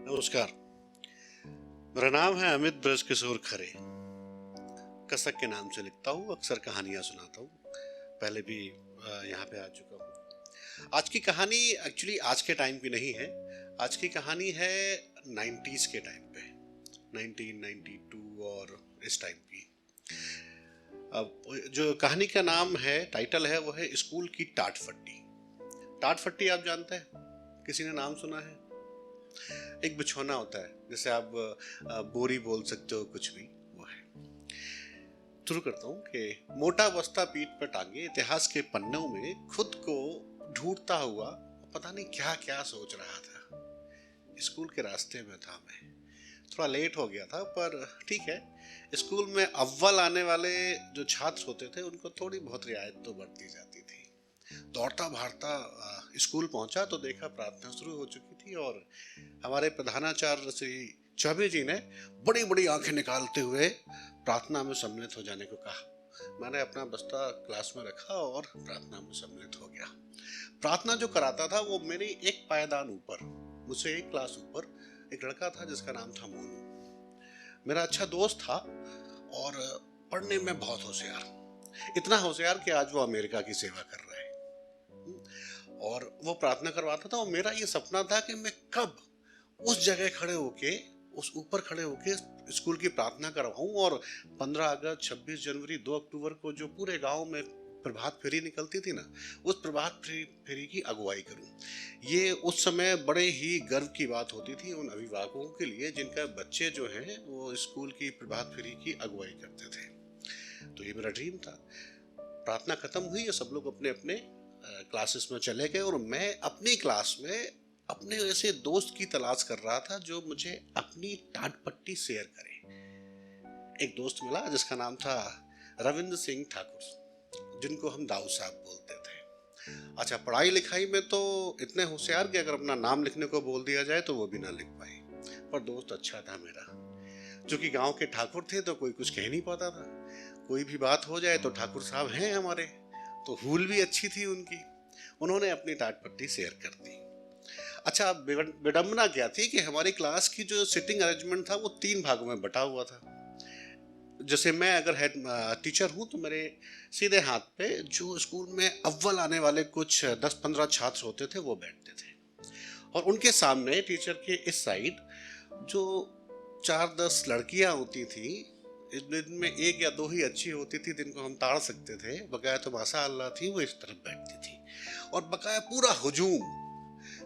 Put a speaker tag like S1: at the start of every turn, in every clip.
S1: नमस्कार। मेरा नाम है अमित ब्रज किशोर खरे। कसक के नाम से लिखता हूँ, अक्सर कहानियाँ सुनाता हूँ। पहले भी यहाँ पे आ चुका हूँ। आज की कहानी एक्चुअली आज के टाइम की नहीं है। आज की कहानी है 90s के टाइम पे, 1992 और इस टाइम की। अब जो कहानी का नाम है, टाइटल है, वो है स्कूल की टाट फट्टी। टाट फट्टी आप जानते हैं? किसी ने नाम सुना है? एक बिछौना होता है, जैसे आप बोरी बोल सकते हो, कुछ भी वो है। शुरू करता हूँ कि मोटा बस्ता पीठ पर टांगे इतिहास के पन्नों में खुद को ढूंढता हुआ पता नहीं क्या क्या सोच रहा था। स्कूल के रास्ते में था मैं। थोड़ा लेट हो गया था, पर ठीक है। स्कूल में अव्वल आने वाले जो छात्र होते थे उनको थोड़ी बहुत रियायत तो बढ़ती जाती थी। दौड़ता भागता स्कूल पहुंचा तो देखा प्रार्थना शुरू हो चुकी थी और हमारे प्रधानाचार्य श्री चौबे जी ने बड़ी बड़ी आंखें निकालते हुए प्रार्थना में सम्मिलित हो जाने को कहा। मैंने अपना बस्ता क्लास में रखा और प्रार्थना में सम्मिलित हो गया। प्रार्थना जो कराता था वो मेरी एक पायदान ऊपर, मुझसे एक क्लास ऊपर एक लड़का था जिसका नाम था मोनू। मेरा अच्छा दोस्त था और पढ़ने में बहुत होशियार। इतना होशियार कि आज वो अमेरिका की सेवा कर रहा है। और वो प्रार्थना करवाता था और मेरा ये सपना था कि मैं कब उस जगह खड़े होके, उस ऊपर खड़े होके स्कूल की प्रार्थना करवाऊं और 15 अगस्त, 26 जनवरी, 2 अक्टूबर को जो पूरे गांव में प्रभात फेरी निकलती थी ना, उस प्रभात फेरी की अगुवाई करूं। ये उस समय बड़े ही गर्व की बात होती थी उन अभिभावकों के लिए जिनका बच्चे जो हैं वो स्कूल की प्रभात फेरी की अगुवाई करते थे। तो ये मेरा ड्रीम था। प्रार्थना खत्म हुई और सब लोग अपने अपने क्लासेस में चले गए और मैं अपनी क्लास में अपने ऐसे दोस्त की तलाश कर रहा था जो मुझे अपनी टाट पट्टी शेयर करे। एक दोस्त मिला जिसका नाम था रविंद्र सिंह ठाकुर, जिनको हम दाऊ साहब बोलते थे। अच्छा, पढ़ाई लिखाई में तो इतने होशियार कि अगर अपना नाम लिखने को बोल दिया जाए तो वो भी ना लिख पाए। पर दोस्त अच्छा था मेरा। चूंकि गांव के ठाकुर थे तो कोई कुछ कह नहीं पाता था। कोई भी बात हो जाए तो ठाकुर साहब हैं हमारे, तो हुल भी अच्छी थी उनकी। उन्होंने अपनी टाट पट्टी शेयर कर दी। अच्छा, विडंबना क्या थी कि हमारी क्लास की जो सिटिंग अरेंजमेंट था वो 3 भागों में बटा हुआ था। जैसे मैं अगर हेड टीचर हूँ तो मेरे सीधे हाथ पे जो स्कूल में अव्वल आने वाले कुछ 10-15 छात्र होते थे वो बैठते थे और उनके सामने टीचर के इस साइड जो 4-10 लड़कियां होती थी, इनमें एक या दो ही अच्छी होती थी जिनको हम ताड़ सकते थे, बकाया तो माशा अल्लाह थी, वो इस तरफ बैठती थी और बकाया पूरा हुजूम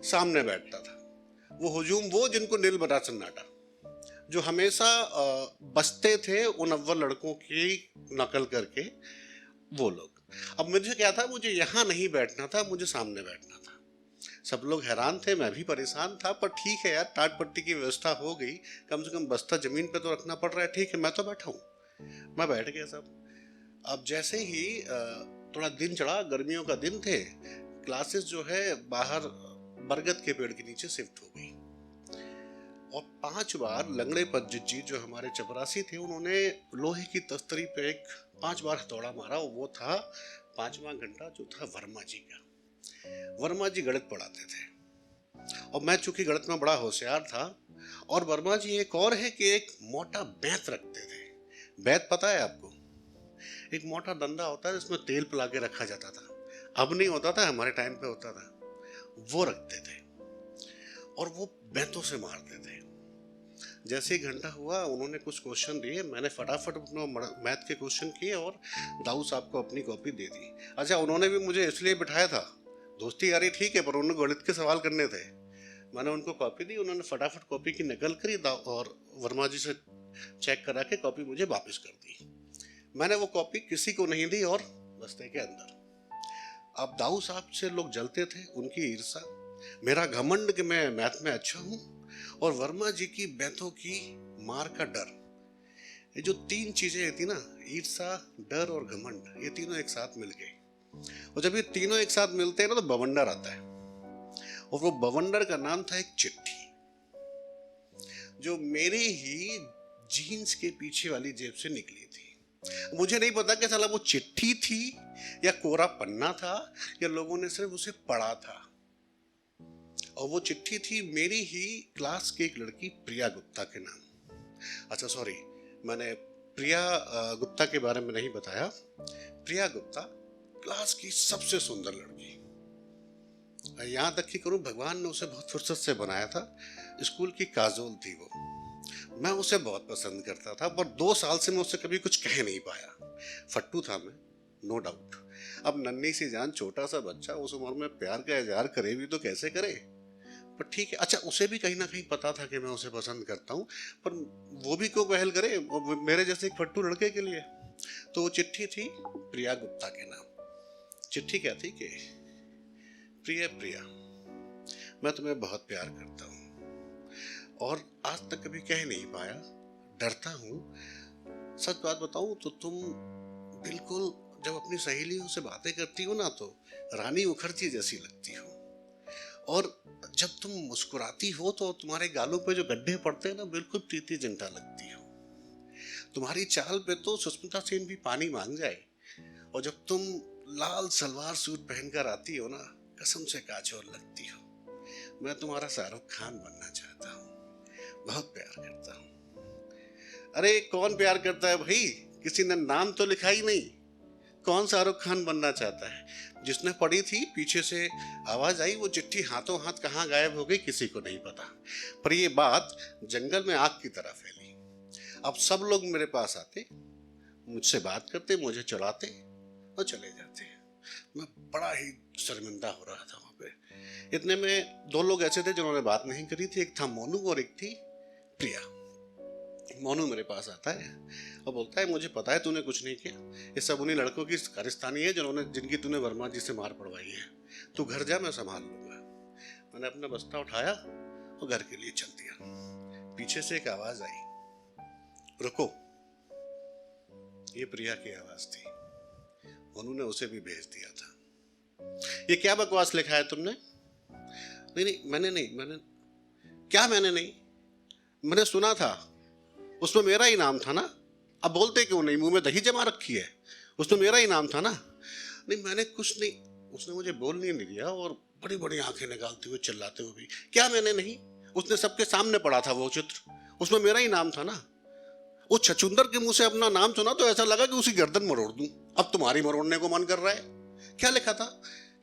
S1: सामने बैठता था। वो हुजूम वो जिनको नील बटा सन्नाटा, जो हमेशा बसते थे उन अव्वल लड़कों की नकल करके, वो लोग। अब मुझे क्या था, मुझे यहाँ नहीं बैठना था, मुझे सामने बैठना था। सब लोग हैरान थे, मैं भी परेशान था, पर ठीक है यार, टाट पट्टी की व्यवस्था हो गई, कम से कम बस्ता जमीन पे तो रखना पड़ रहा है। ठीक है, मैं तो बैठा हूँ। मैं बैठ गया सब। अब जैसे ही थोड़ा दिन चढ़ा, गर्मियों का दिन थे, क्लासेस जो है बाहर बरगद के पेड़ के नीचे शिफ्ट हो गई और 5 बार लंगड़े पंडित जी जो हमारे चपरासी थे उन्होंने लोहे की तस्तरी पे एक 5 बार हथौड़ा मारा और वो था 5वां घंटा जो था वर्मा जी का। वर्मा जी गणित पढ़ाते थे और मैं चूंकि गणित में बड़ा होशियार था। और वर्मा जी एक और है कि एक मोटा बेंत रखते थे। बेंत पता है आपको? एक मोटा डंडा होता है जिसमें तेल पिला के रखा जाता था। अब नहीं होता था, हमारे टाइम पे होता था। वो रखते थे और वो बेंतों से मारते थे। जैसे ही घंटा हुआ उन्होंने कुछ क्वेश्चन दिए, मैंने फटाफट अपना मैथ के क्वेश्चन किए और दाऊ साहब को अपनी कॉपी दे दी। अच्छा, उन्होंने भी मुझे इसलिए बिठाया था, दोस्ती यारी ठीक है, पर उन्होंने गणित के सवाल करने थे। मैंने उनको कॉपी दी, उन्होंने फटाफट कॉपी की नकल करी और वर्मा जी से चेक करा के कॉपी मुझे वापस कर दी। मैंने वो कॉपी किसी को नहीं दी और बस्ते के अंदर। अब दाऊ साहब से लोग जलते थे, उनकी ईर्षा, मेरा घमंड कि मैं मैथ में अच्छा हूं, और वर्मा जी की बैंतों की मार का डर। ये जो 3 चीजें थी ना, ईर्षा, डर और घमंड, ये तीनों एक साथ मिल गए। और जब ये तीनों एक साथ मिलते हैं ना तो बवंडर आता है। और वो बवंडर का नाम था एक चिट्ठी, जो मेरे ही जीन्स के पीछे वाली जेब से निकली थी। मुझे नहीं पता कि साला वो चिट्ठी थी या कोरा पन्ना था या लोगों ने सिर्फ उसे पढ़ा था। और वो चिट्ठी थी मेरी ही क्लास की एक लड़की प्रिया गुप्ता के नाम। अच्छा सॉरी, मैंने प्रिया गुप्ता के बारे में नहीं बताया। प्रिया गुप्ता क्लास की सबसे सुंदर लड़की, यहाँ तक कि करूँ भगवान ने उसे बहुत फुर्सत से बनाया था। स्कूल की काजोल थी वो। मैं उसे बहुत पसंद करता था, पर 2 साल से मैं उससे कभी कुछ कह नहीं पाया। फट्टू था मैं, नो डाउट। अब नन्ही सी जान, छोटा सा बच्चा उस उम्र में प्यार का इजहार करे भी तो कैसे करे। पर ठीक है, अच्छा उसे भी कहीं ना कहीं पता था कि मैं उसे पसंद करता हूँ, पर वो भी क्यों पहल करे वो मेरे जैसे एक फट्टू लड़के के लिए। तो वो चिट्ठी थी प्रिया गुप्ता के नाम। चिट्ठी क्या थी कि प्रिय प्रिया, मैं तुम्हें बहुत प्यार करता हूँ और आज तक कभी कह नहीं पाया, डरता हूँ। सच बात बताऊं तो तुम बिल्कुल जब अपनी सहेलियों से बातें करती हो ना तो रानी मुखर्जी जैसी लगती हो, और जब तुम मुस्कुराती हो तो तुम्हारे गालों पे जो गड्ढे पड़ते हैं ना, बिल्कुल प्रीति जिंटा लगती हो। तुम्हारी चाल पे तो सुष्मिता सेन भी पानी मांग जाए। और जब तुम लाल सलवार सूट पहनकर आती हो ना, कसम से काजोल लगती हो। मैं तुम्हारा शाहरुख खान बनना चाहता हूँ, बहुत प्यार करता हूँ। अरे कौन प्यार करता है भाई, किसी ने नाम तो लिखा ही नहीं। कौन शाहरुख खान बनना चाहता है। जिसने पढ़ी थी पीछे से आवाज आई, वो चिट्ठी हाथों हाथ कहाँ गायब हो गई किसी को नहीं पता। पर ये बात जंगल में आग की तरह फैली। अब सब लोग मेरे पास आते, मुझसे बात करते, मुझे चढ़ाते और चले जाते। मैं बड़ा ही शर्मिंदा हो रहा था वहां पे। इतने में 2 लोग ऐसे थे जिन्होंने बात नहीं करी थी। एक था मोनू और एक थी प्रिया। मोनू मेरे पास आता है और बोलता है मुझे पता है तूने कुछ नहीं किया, ये सब उन्हीं लड़कों की कारस्तानी है जिनकी तूने वर्मा जी से मार पड़वाई है। तू घर जा, मैं संभाल लूंगा। मैंने अपना बस्ता उठाया और घर के लिए चल दिया। पीछे से एक आवाज आई, रुको। ये प्रिया की आवाज थी। उन्होंने उसे भी भेज दिया था। ये क्या बकवास लिखा है तुमने? नहीं नहीं, मैंने नहीं, मैंने सुना था, उसमें मेरा ही नाम था ना। अब बोलते क्यों नहीं, मुंह में दही जमा रखी है। उसमें मेरा ही नाम था ना। नहीं मैंने कुछ नहीं। उसने मुझे बोलने नहीं दिया और बड़ी बड़ी आंखें निकालते हुए चिल्लाते हुए भी, क्या मैंने नहीं? उसने सबके सामने पढ़ा था वो चित्र, उसमें मेरा ही नाम था ना। वो छछूंदर के मुंह से अपना नाम सुना तो ऐसा लगा कि उसी गर्दन मरोड़ दूं। अब तुम्हारी मरोड़ने को मन कर रहा है। क्या लिखा था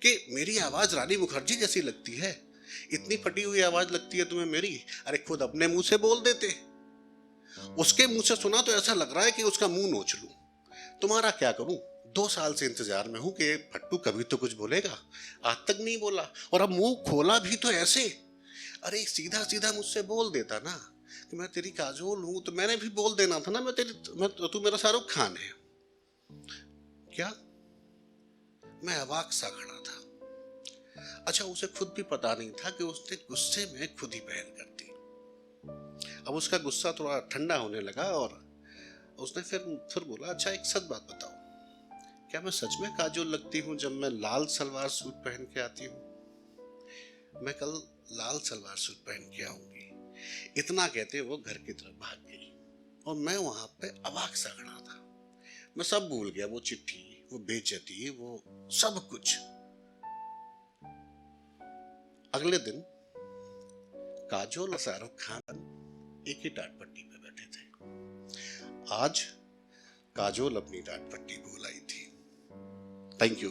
S1: कि मेरी आवाज रानी मुखर्जी जैसी लगती है। इतनी फटी हुई आवाज लगती है तुम्हें मेरी? अरे खुद अपने मुंह से बोल देते। उसके मुंह से सुना तो ऐसा लग रहा है कि उसका मुंह नोच लूं। तुम्हारा क्या करूं? 2 साल से इंतजार में हूं कि फट्टू कभी तो कुछ बोलेगा। आज तक नहीं बोला, और अब मुंह खोला भी तो ऐसे। अरे सीधा सीधा मुझसे बोल देता ना कि मैं तेरी काजोल हूं, तो मैंने भी बोल देना था ना तू मेरा शाहरुख खान है। क्या? मैं अवाक सा खड़ा था। अच्छा उसे खुद भी पता नहीं था कि उसने गुस्से में खुद ही पहल कर दी। अब उसका गुस्सा थोड़ा ठंडा होने लगा और उसने फिर बोला, अच्छा एक सच बात बताओ, क्या मैं सच में काजोल लगती हूँ जब मैं लाल सलवार सूट पहन के आती हूँ? मैं कल लाल सलवार सूट पहन के आऊंगी। इतना कहते वो घर की तरफ भाग गई और मैं वहां पे अवाक सा खड़ा था। मैं सब भूल गया, वो चिट्ठी, वो बेइज्जती, वो सब कुछ। अगले दिन काजोल और शाहरुख खान एक ही टाट पट्टी पे बैठे थे। आज काजोल अपनी टाट पट्टी भूल आई थी। Thank you.